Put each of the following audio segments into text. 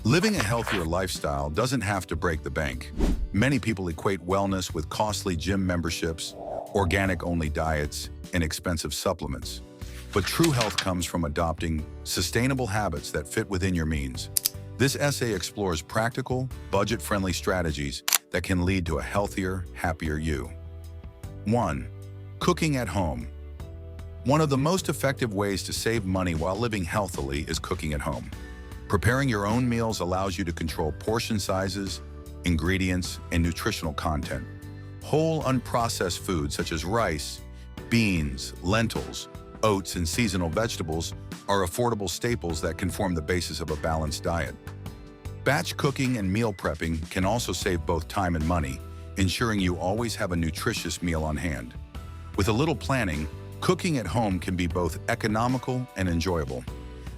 Living a healthier lifestyle doesn't have to break the bank. Many people equate wellness with costly gym memberships, organic-only diets, and expensive supplements. But true health comes from adopting sustainable habits that fit within your means. This essay explores practical, budget-friendly strategies that can lead to a healthier, happier you. 1. Cooking at home. One of the most effective ways to save money while living healthily is cooking at home. Preparing your own meals allows you to control portion sizes, ingredients, and nutritional content. Whole, unprocessed foods such as rice, beans, lentils, oats, and seasonal vegetables are affordable staples that can form the basis of a balanced diet. Batch cooking and meal prepping can also save both time and money, ensuring you always have a nutritious meal on hand. With a little planning, cooking at home can be both economical and enjoyable.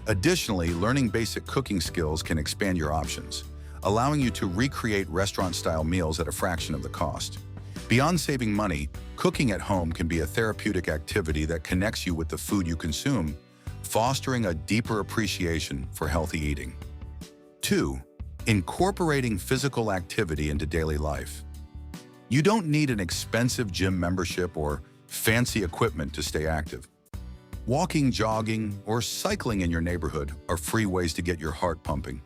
Additionally, learning basic cooking skills can expand your options, allowing you to recreate restaurant-style meals at a fraction of the cost. Beyond saving money, cooking at home can be a therapeutic activity that connects you with the food you consume, fostering a deeper appreciation for healthy eating. 2. Incorporating physical activity into daily life. You don't need an expensive gym membership or fancy equipment to stay active. Walking, jogging, or cycling in your neighborhood are free ways to get your heart pumping.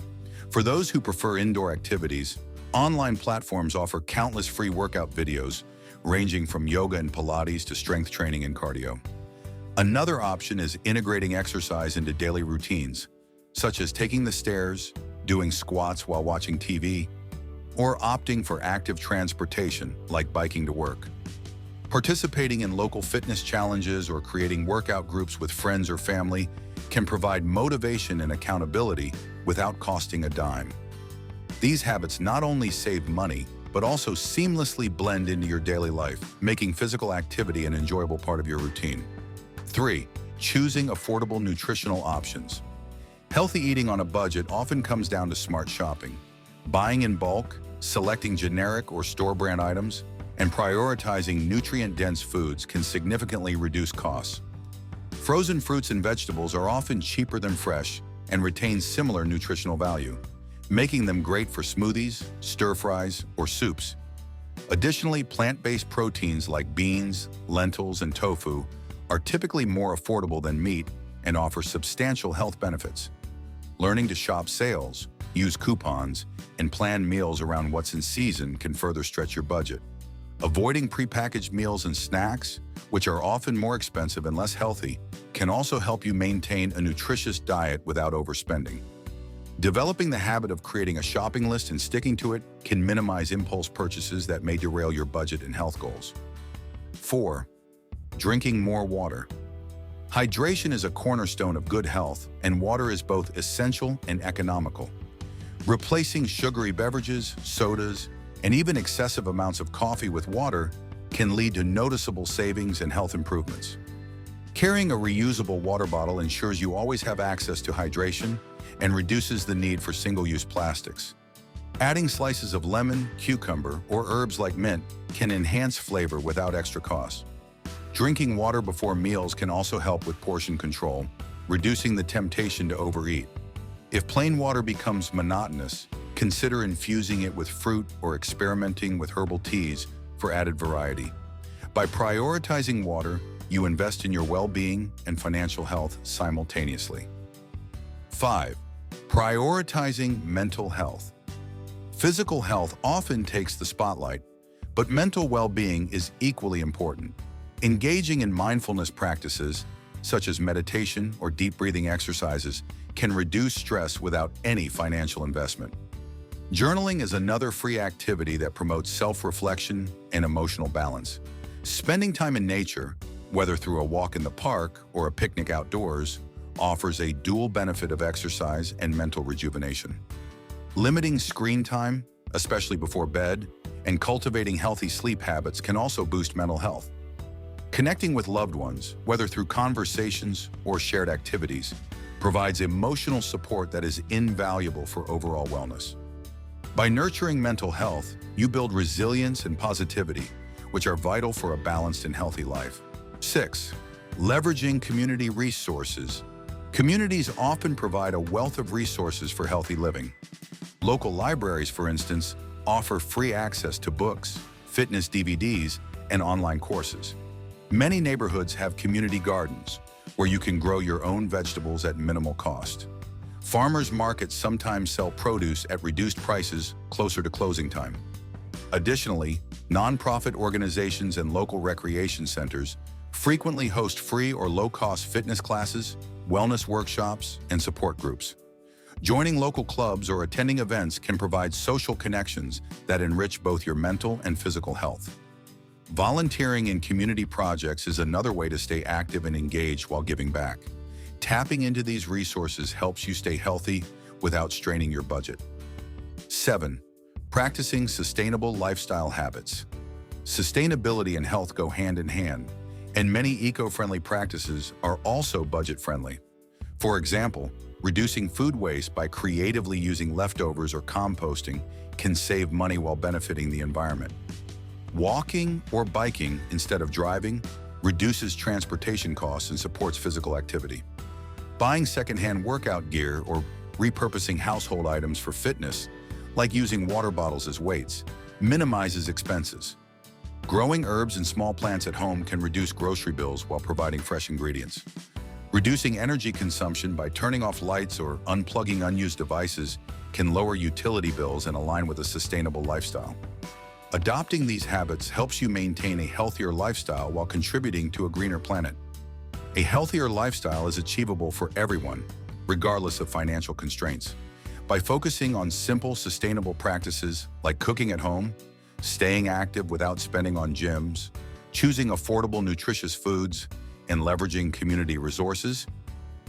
For those who prefer indoor activities, online platforms offer countless free workout videos, ranging from yoga and Pilates to strength training and cardio. Another option is integrating exercise into daily routines, such as taking the stairs, doing squats while watching TV, or opting for active transportation like biking to work. Participating in local fitness challenges or creating workout groups with friends or family can provide motivation and accountability without costing a dime. These habits not only save money, but also seamlessly blend into your daily life, making physical activity an enjoyable part of your routine. 3. Choosing affordable nutritional options. Healthy eating on a budget often comes down to smart shopping. Buying in bulk, selecting generic or store-brand items, and prioritizing nutrient-dense foods can significantly reduce costs. Frozen fruits and vegetables are often cheaper than fresh and retain similar nutritional value, making them great for smoothies, stir-fries, or soups. Additionally, plant-based proteins like beans, lentils, and tofu are typically more affordable than meat and offer substantial health benefits. Learning to shop sales, use coupons, and plan meals around what's in season can further stretch your budget. Avoiding prepackaged meals and snacks, which are often more expensive and less healthy, can also help you maintain a nutritious diet without overspending. Developing the habit of creating a shopping list and sticking to it can minimize impulse purchases that may derail your budget and health goals. 4. Drinking more water. Hydration is a cornerstone of good health, and water is both essential and economical. Replacing sugary beverages, sodas, and even excessive amounts of coffee with water can lead to noticeable savings and health improvements. Carrying a reusable water bottle ensures you always have access to hydration and reduces the need for single-use plastics. Adding slices of lemon, cucumber, or herbs like mint can enhance flavor without extra cost. Drinking water before meals can also help with portion control, reducing the temptation to overeat. If plain water becomes monotonous, consider infusing it with fruit or experimenting with herbal teas for added variety. By prioritizing water, you invest in your well-being and financial health simultaneously. 5. Prioritizing mental health. Physical health often takes the spotlight, but mental well-being is equally important. Engaging in mindfulness practices, such as meditation or deep breathing exercises, can reduce stress without any financial investment. Journaling is another free activity that promotes self-reflection and emotional balance. Spending time in nature, whether through a walk in the park or a picnic outdoors, offers a dual benefit of exercise and mental rejuvenation. Limiting screen time, especially before bed, and cultivating healthy sleep habits can also boost mental health. Connecting with loved ones, whether through conversations or shared activities, provides emotional support that is invaluable for overall wellness. By nurturing mental health, you build resilience and positivity, which are vital for a balanced and healthy life. 6. Leveraging community resources. Communities often provide a wealth of resources for healthy living. Local libraries, for instance, offer free access to books, fitness DVDs, and online courses. Many neighborhoods have community gardens, where you can grow your own vegetables at minimal cost. Farmers markets sometimes sell produce at reduced prices closer to closing time. Additionally, nonprofit organizations and local recreation centers frequently host free or low-cost fitness classes, wellness workshops, and support groups. Joining local clubs or attending events can provide social connections that enrich both your mental and physical health. Volunteering in community projects is another way to stay active and engaged while giving back. Tapping into these resources helps you stay healthy without straining your budget. 7. Practicing sustainable lifestyle habits. Sustainability and health go hand in hand, and many eco-friendly practices are also budget-friendly. For example, reducing food waste by creatively using leftovers or composting can save money while benefiting the environment. Walking or biking instead of driving reduces transportation costs and supports physical activity. Buying secondhand workout gear or repurposing household items for fitness, like using water bottles as weights, minimizes expenses. Growing herbs and small plants at home can reduce grocery bills while providing fresh ingredients. Reducing energy consumption by turning off lights or unplugging unused devices can lower utility bills and align with a sustainable lifestyle. Adopting these habits helps you maintain a healthier lifestyle while contributing to a greener planet. A healthier lifestyle is achievable for everyone, regardless of financial constraints. By focusing on simple, sustainable practices like cooking at home, staying active without spending on gyms, choosing affordable, nutritious foods, and leveraging community resources,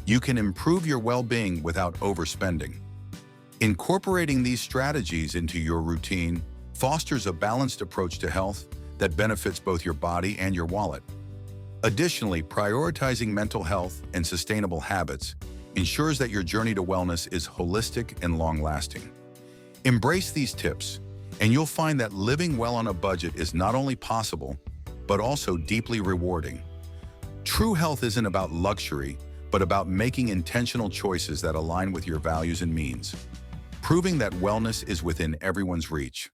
you can improve your well-being without overspending. Incorporating these strategies into your routine fosters a balanced approach to health that benefits both your body and your wallet. Additionally, prioritizing mental health and sustainable habits ensures that your journey to wellness is holistic and long-lasting. Embrace these tips, and you'll find that living well on a budget is not only possible, but also deeply rewarding. True health isn't about luxury, but about making intentional choices that align with your values and means, proving that wellness is within everyone's reach.